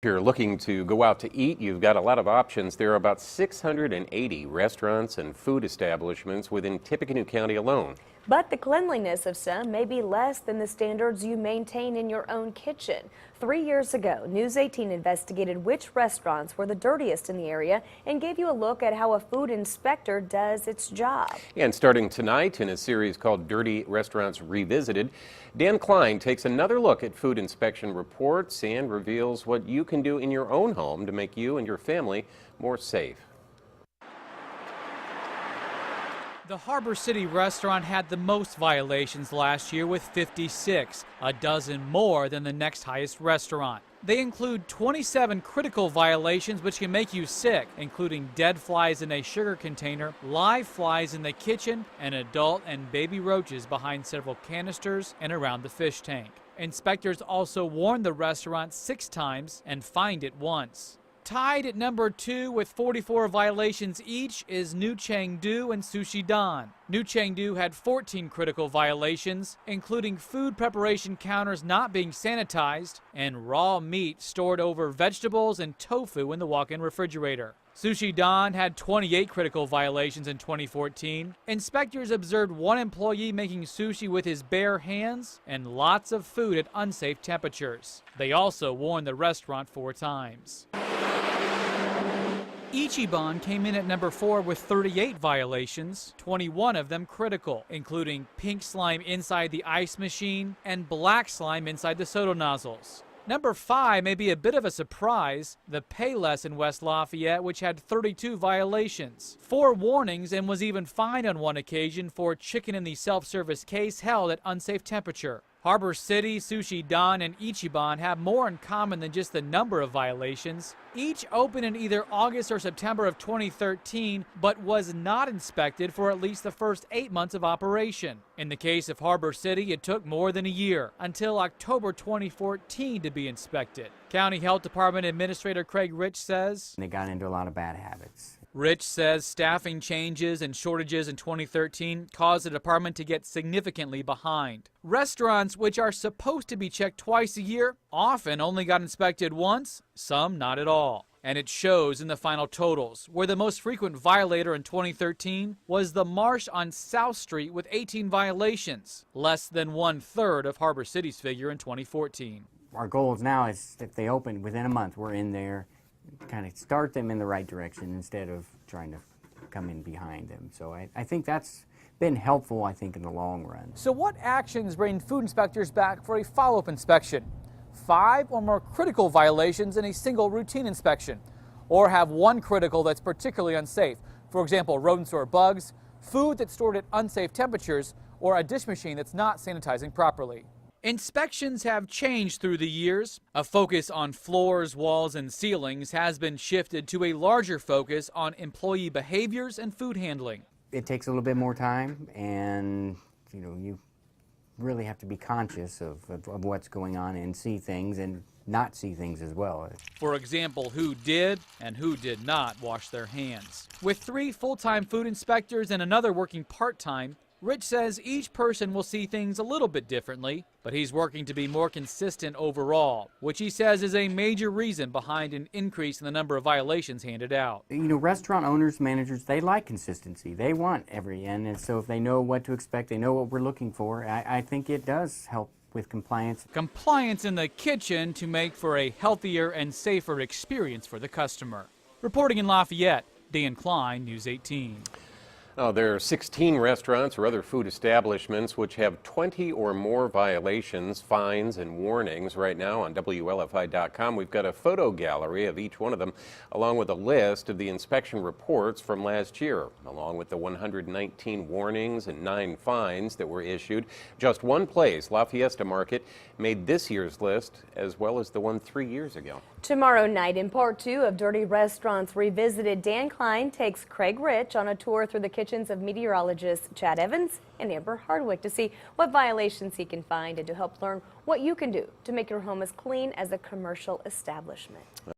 If you're looking to go out to eat, you've got a lot of options. There are about 680 restaurants and food establishments within Tippecanoe County alone. But the cleanliness of some may be less than the standards you maintain in your own kitchen. 3 years ago, News 18 investigated which restaurants were the dirtiest in the area and gave you a look at how a food inspector does its job. And starting tonight in a series called Dirty Restaurants Revisited, Dan Klein takes another look at food inspection reports and reveals what you can do in your own home to make you and your family more safe. The Harbor City restaurant had the most violations last year with 56, a dozen more than the next highest restaurant. They include 27 critical violations which can make you sick, including dead flies in a sugar container, live flies in the kitchen, and adult and baby roaches behind several canisters and around the fish tank. Inspectors also warned the restaurant 6 times and fined it once. Tied at number 2 with 44 violations each is New Chengdu and Sushi Dan. New Chengdu had 14 critical violations, including food preparation counters not being sanitized and raw meat stored over vegetables and tofu in the walk-in refrigerator. Sushi Dan had 28 critical violations in 2014. Inspectors observed one employee making sushi with his bare hands and lots of food at unsafe temperatures. They also warned the restaurant 4 times. Ichiban came in at number 4 with 38 violations, 21 of them critical, including pink slime inside the ice machine and black slime inside the soda nozzles. Number 5 may be a bit of a surprise, the Payless in West Lafayette, which had 32 violations, 4 warnings, and was even fined on one occasion for chicken in the self-service case held at unsafe temperature. Harbor City, Sushi Dan, and Ichiban have more in common than just the number of violations. Each opened in either August or September of 2013, but was not inspected for at least the first 8 months of operation. In the case of Harbor City, it took more than a year, until October 2014 to be inspected. County Health Department Administrator Craig Rich says, They got into a lot of bad habits. Rich says staffing changes and shortages in 2013 caused the department to get significantly behind. Restaurants, which are supposed to be checked twice a year, often only got inspected once, some not at all. And it shows in the final totals, where the most frequent violator in 2013 was the Marsh on South Street with 18 violations, less than 1/3 of Harbor City's figure in 2014. Our goals now is if they open within a month, we're in there, kind of start them in the right direction instead of trying to come in behind them. So I think that's been helpful, I think, in the long run. So what actions bring food inspectors back for a follow-up inspection? 5 or more critical violations in a single routine inspection, or have one critical that's particularly unsafe. For example, rodents or bugs, food that's stored at unsafe temperatures, or a dish machine that's not sanitizing properly. Inspections have changed through the years. A focus on floors, walls, and ceilings has been shifted to a larger focus on employee behaviors and food handling. It takes a little bit more time, and you really have to be conscious of what's going on and see things and not see things as well. For example, who did and who did not wash their hands. With 3 full-time food inspectors and another working part-time, Rich says each person will see things a little bit differently, but he's working to be more consistent overall, which he says is a major reason behind an increase in the number of violations handed out. Restaurant owners, managers, they like consistency. They want and so if they know what to expect, they know what we're looking for, I think it does help with compliance. Compliance in the kitchen to make for a healthier and safer experience for the customer. Reporting in Lafayette, Dan Klein, News 18. There are 16 restaurants or other food establishments which have 20 or more violations, fines, and warnings. Right now on WLFI.com, we've got a photo gallery of each one of them, along with a list of the inspection reports from last year, along with the 119 warnings and 9 fines that were issued. Just one place, La Fiesta Market, made this year's list, as well as the one 3 years ago. Tomorrow night in part 2 of Dirty Restaurants Revisited, Dan Klein takes Craig Rich on a tour through the kitchens of meteorologists Chad Evans and Amber Hardwick to see what violations he can find and to help learn what you can do to make your home as clean as a commercial establishment.